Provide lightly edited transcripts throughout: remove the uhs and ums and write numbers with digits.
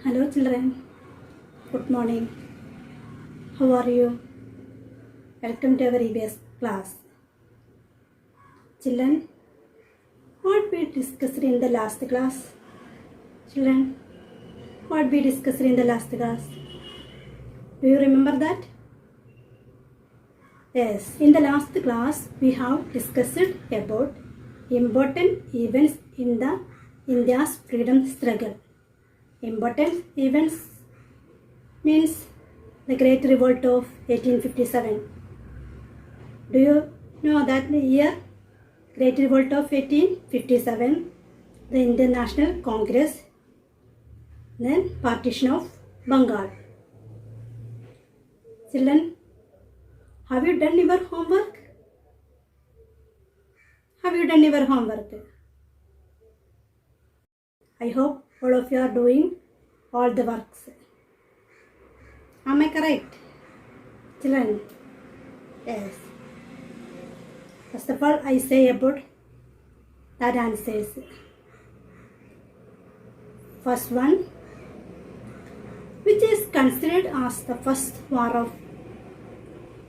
Hello children, good morning. How are you? Welcome to our EBS class. Children, what we discussed in the last class? Children, what we discussed in the last class? Do you remember that? Yes, in the last class we have discussed about important events in the India's freedom struggle. Important events means the Great Revolt of 1857. Do you know that year? Great Revolt of 1857, the Indian National Congress, then partition of Bengal. Children, have you done your homework? Have you done your homework? I hope all of you are doing all the works. Am I correct? Children? Yes. First of all, I say about that answers. First one, which is considered as the first war of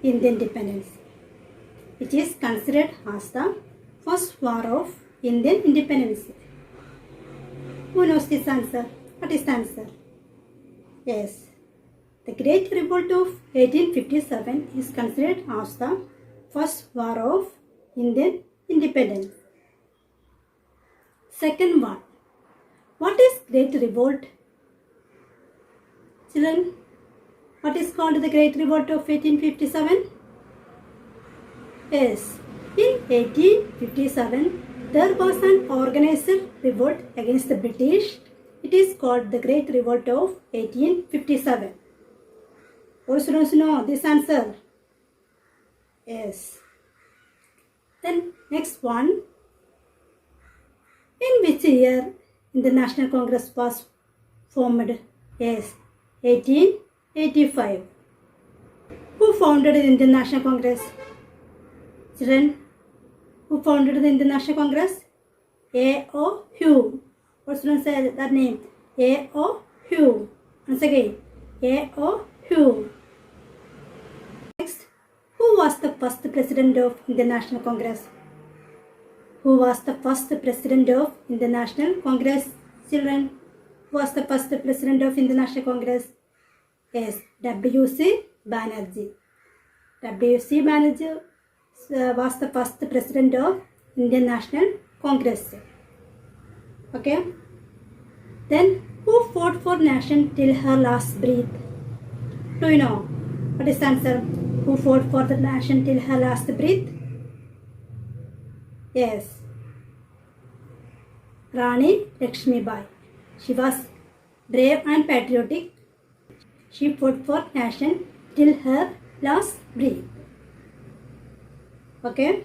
Indian independence. Which is considered as the first war of Indian independence. Who knows this answer? What is the answer? Yes. The Great Revolt of 1857 is considered as the first war of Indian independence. Second one, what is Great Revolt? Children, what is called the Great Revolt of 1857? Yes, in 1857 there was an organized revolt against the British. It is called the Great Revolt of 1857. All students know this answer? Yes. Then next one, in which year the National Congress was formed? Yes, 1885. Who founded the Indian National Congress? Children, who founded the Indian National Congress? A.O. Hume. What students say that name? A.O. Hume. Once again, A.O. Hume. Next, who was the first president of the National Congress? Who was the first president of the National Congress? Children, who was the first president of the National Congress? Yes, W.C. Banerjee. W.C. Banerjee was the first president of Indian National Congress. Okay. Then, who fought for nation till her last breath? Do you know? What is the answer? Who fought for the nation till her last breath? Yes. Rani Lakshmibai. She was brave and patriotic. She fought for nation till her last breath. Okay.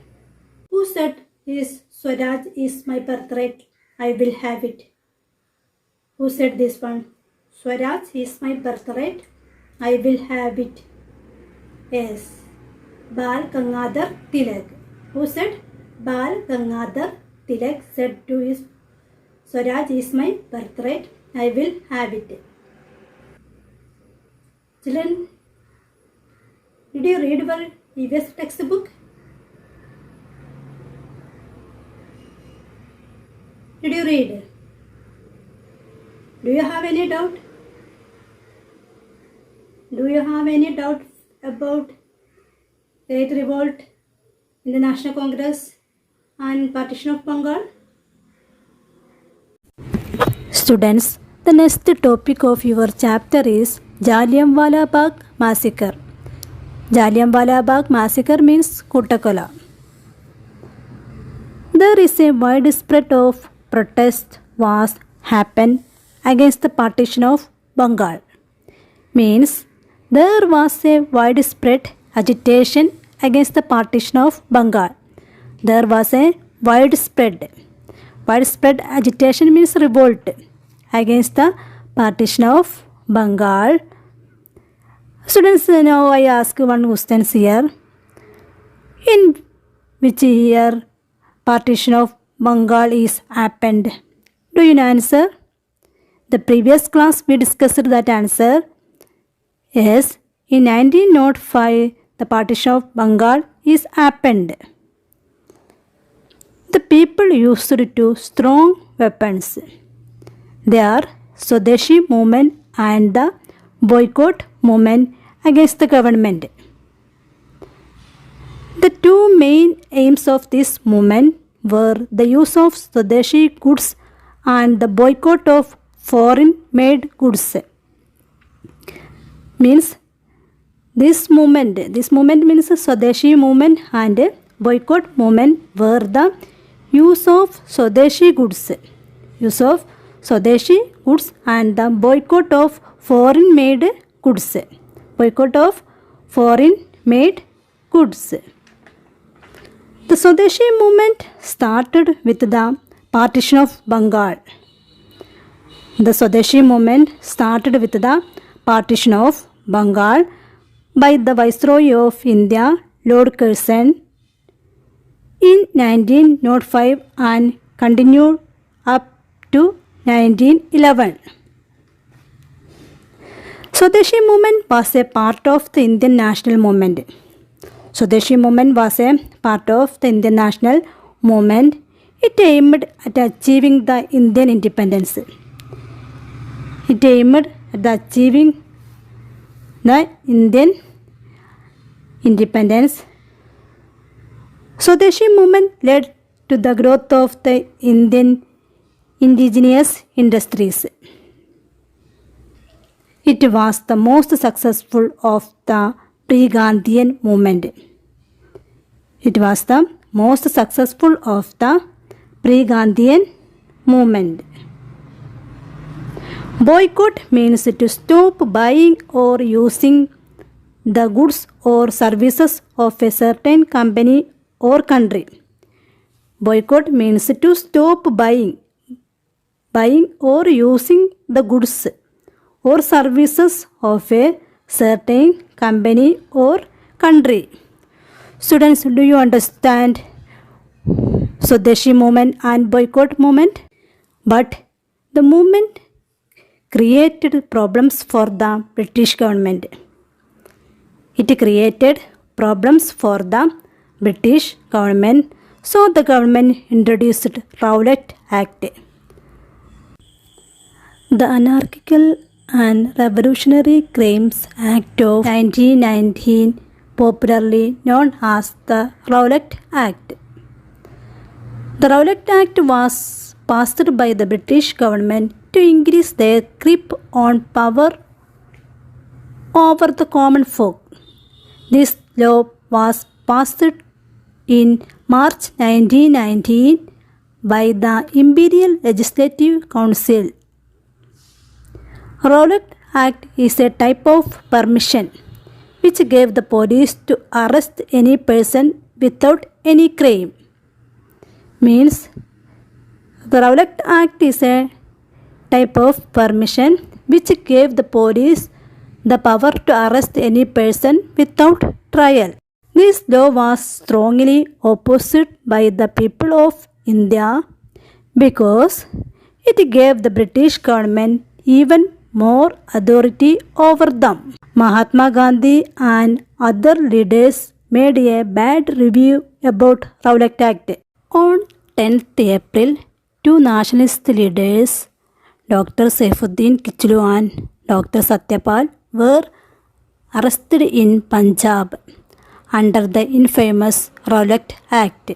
Who said this Swaraj is my birthright? I will have it. Who said this one? Swaraj is my birthright. I will have it. Yes. Bal Gangadhar Tilak. Who said? Bal Gangadhar Tilak said to his Swaraj is my birthright. I will have it. Children, did you read our previous textbook? Did you read? Do you have any doubt? Do you have any doubt about Great Revolt in the National Congress and partition of Bengal? Students, the next topic of your chapter is Jallianwala Bagh Massacre. Jallianwala Bagh Massacre means Koottakola. There is a widespread of protest was happened against the partition of Bengal. Means there was a widespread agitation against the partition of Bengal. There was a widespread agitation means revolt against the partition of Bengal. Students, now I ask one question here. In which year partition of Bengal is happened? Do you know answer? the previous class we discussed that answer. Yes, in 1905 the partition of Bengal is happened. The people used to strong weapons. They are Swadeshi movement and the boycott movement against the government. The two main aims of this movement were the use of Swadeshi goods and the boycott of foreign made goods. Means this movement means Swadeshi movement and boycott movement were the use of Swadeshi goods. Use of Swadeshi goods and the boycott of foreign made goods. Boycott of foreign made goods. The Swadeshi movement started with the partition of Bengal. The Swadeshi movement started with the partition of Bengal by the Viceroy of India, Lord Curzon, in 1905 and continued up to 1911. Swadeshi movement was a part of the Indian national movement. Swadeshi movement was a part of the Indian national movement. It aimed at achieving the Indian independence. It aimed at achieving the Indian independence. Swadeshi movement led to the growth of the Indian indigenous industries. It was the most successful of the pre-Gandhian movement. It was the most successful of the pre-Gandhian movement. Boycott means to stop buying or using the goods or services of a certain company or country. Boycott means to stop buying or using the goods or services of a certain company or country. Students, do you understand Swadeshi movement and boycott movement? But the movement created problems for the British government. It created problems for the British government, so the government introduced Rowlatt Act. The Anarchical and Revolutionary Crimes Act of 1919, popularly known as the Rowlatt Act. The Rowlatt Act was passed by the British government to increase their grip on power over the common folk. This law was passed in March 1919 by the Imperial Legislative Council. Rowlatt Act is a type of permission which gave the police to arrest any person without any crime. Means the Rowlatt Act is a type of permission which gave the police the power to arrest any person without trial. This law was strongly opposed by the people of India because it gave the British government even more authority over them. Mahatma Gandhi and other leaders made a bad review about Rowlatt Act. On 10th April, two nationalist leaders, Dr. Saifuddin Kichlu and Dr. Satyapal, were arrested in Punjab under the infamous Rowlatt Act.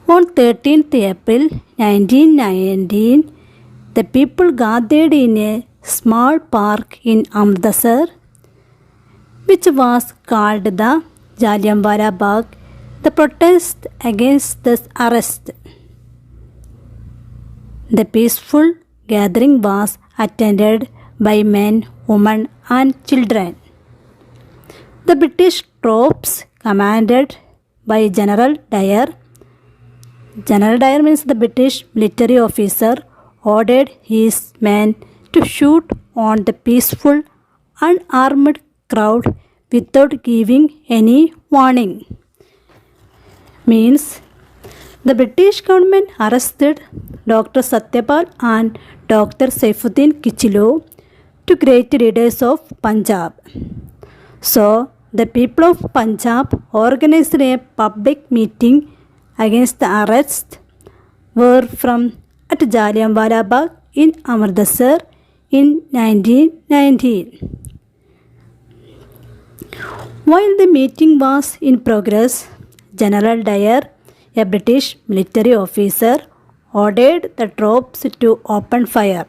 On 13th April 1919, the people gathered in a small park in Amritsar, which was called the Jallianwala Bagh, the protest against this arrest. The peaceful gathering was attended by men, women, and children. The British troops, commanded by General Dyer means the British military officer, ordered his men to shoot on the peaceful, unarmed crowd without giving any warning. Means The British government arrested Dr. Satyapal and Dr. Saifuddin Kichlu, two great leaders of Punjab. So, the people of Punjab organized a public meeting against the arrest were from at Jallianwala Bagh in Amritsar in 1919. While the meeting was in progress, General Dyer, a British military officer, ordered the troops to open fire,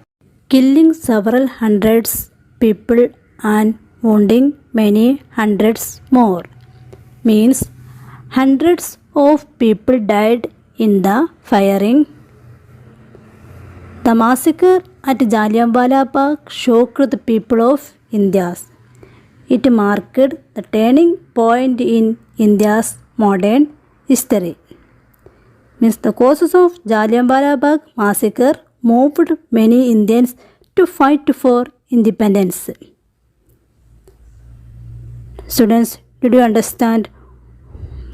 killing several hundreds people and wounding many hundreds more. Means hundreds of people died in the firing. The massacre at Jallianwala Bagh shocked the people of India. It marked the turning point in India's modern history. Means the causes of Jallianwala Bagh massacre moved many Indians to fight for independence. Students, did you understand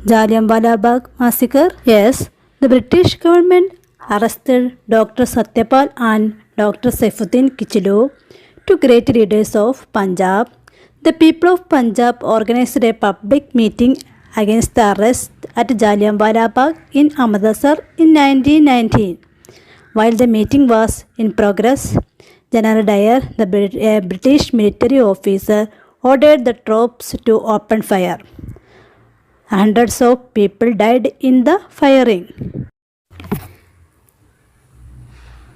Jallianwala Bagh massacre? Yes, the British government arrested Dr. Satyapal and Dr. Saifuddin Kichlu, two great leaders of Punjab. The people of Punjab organized a public meeting against the arrest at Jallianwala Bagh in Amritsar in 1919. While the meeting was in progress, General Dyer, a British military officer, ordered the troops to open fire. Hundreds of people died in the firing.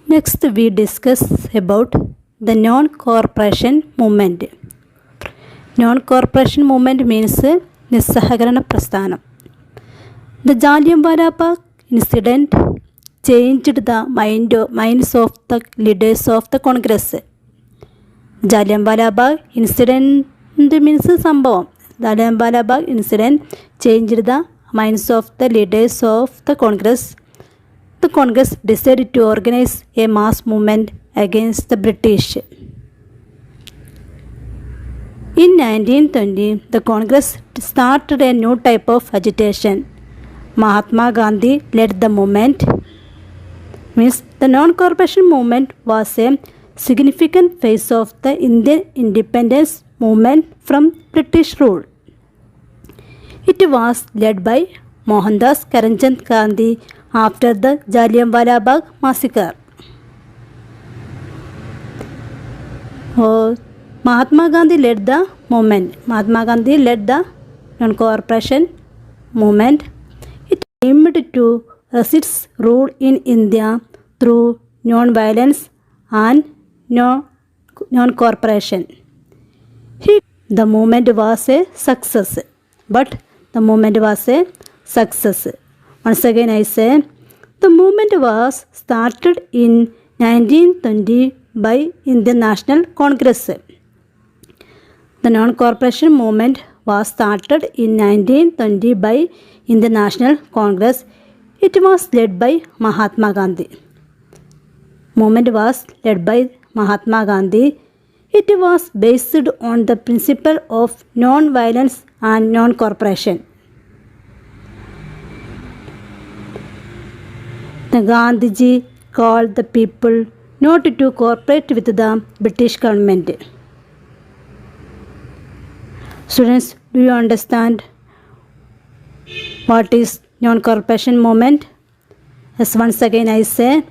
Next, we discuss about the non-cooperation movement. Non-cooperation movement means Nissahagana Prasthanam. The Jallianwala Bagh incident changed the minds of the leaders of the Congress. Jallianwala Bagh incident means Sambhavam. Jallianwala Bagh incident changed the minds of the leaders of the Congress. The Congress decided to organize a mass movement against the British. In 1920, the Congress started a new type of agitation. Mahatma Gandhi led the movement. Means the non-cooperation movement was a significant phase of the Indian independence movement from British rule. It was led by Mohandas Karamchand Gandhi after the Jallianwala Bagh massacre. Mahatma Gandhi led the movement. Mahatma Gandhi led the non-cooperation movement. It aimed to resist rule in India through non-violence and non-cooperation. The movement was a success. But the movement was a success. Once again I say, the movement was started in 1920 by Indian National Congress. The non-cooperation movement was started in 1920 by Indian National Congress. It was led by Mahatma Gandhi. Movement was led by Mahatma Gandhi. It was based on the principle of non-violence and non-cooperation. The Gandhiji called the people not to cooperate with the British government. Students, do you understand what is non-cooperation movement? As once again I say,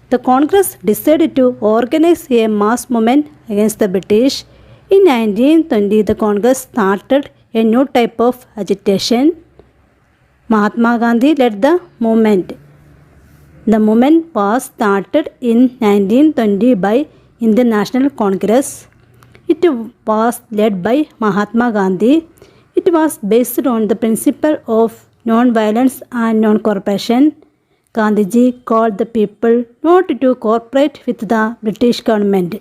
the Congress decided to organize a mass movement against the British. In 1920, the Congress started a new type of agitation. Mahatma Gandhi led the movement. The movement was started in 1920 by Indian National Congress. It was led by Mahatma Gandhi. It was based on the principle of non-violence and non-cooperation. Gandhiji called the people not to cooperate with the British government.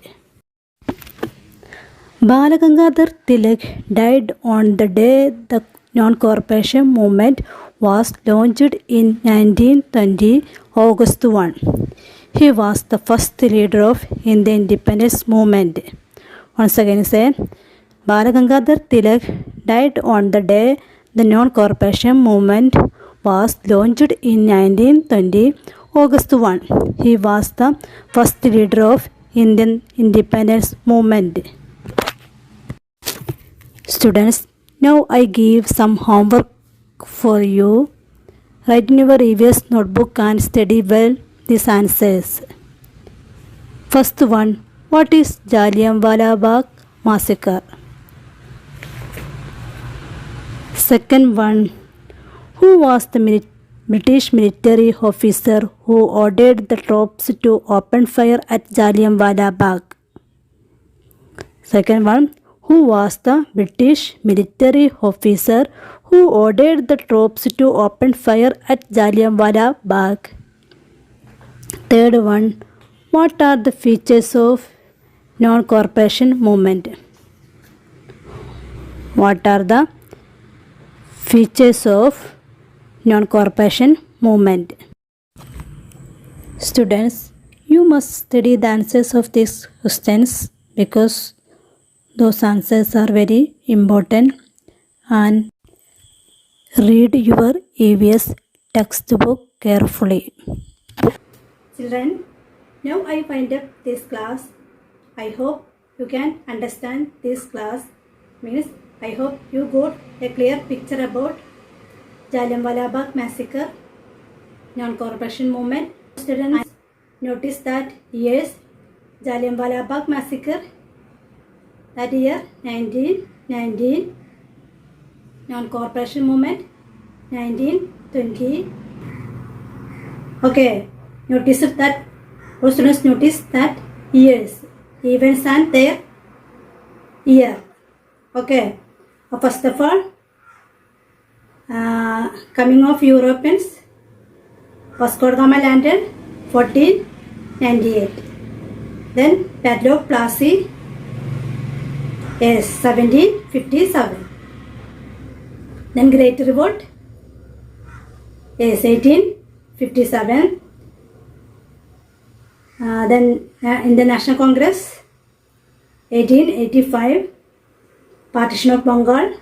Balagangadhar Tilak died on the day the non-cooperation movement was launched in 1920, August 1. He was the first leader of Indian independence movement. Once again say, Balagangadhar Tilak died on the day the non-cooperation movement was launched in 1920, August 1. He was the first leader of Indian independence movement. Students, now I give some homework for you. Write in your EVS notebook and study well these answers. First one, what is Jallianwala Bagh massacre? Second one, who was the British military officer who ordered the troops to open fire at Jallianwala Bagh? Second one, who was the British military officer who ordered the troops to open fire at Jallianwala Bagh? Third one, what are the features of non-cooperation movement? What are the features of non-cooperation movement? Students, you must study the answers of these questions because those answers are very important, and read your EVS textbook carefully. Children, now I wind up this class. I hope you can understand this class. Means I hope you got a clear picture about Jallianwala Bagh massacre, non-cooperation movement. Students, notice that years Jallianwala Bagh massacre, that year 1919, non-cooperation movement 1920. Okay, notice that. All students notice that years, events and their year. Okay, first of all, coming of Europeans, Vasco da Gama landed 1498. Then Battle of Plassey is 1757. Then Great Revolt is 1857. Then Indian National Congress 1885. Partition of Bengal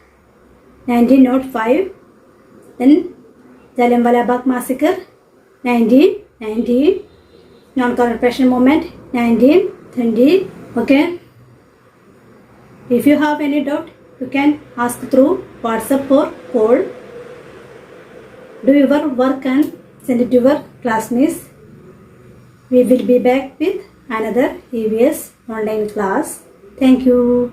1905. Then Jallianwala Bagh massacre 1919. Non-cooperation movement 1920. Okay. If you have any doubt, you can ask through WhatsApp or call. Do your work and send it to your classmates. We will be back with another EVS online class. Thank you.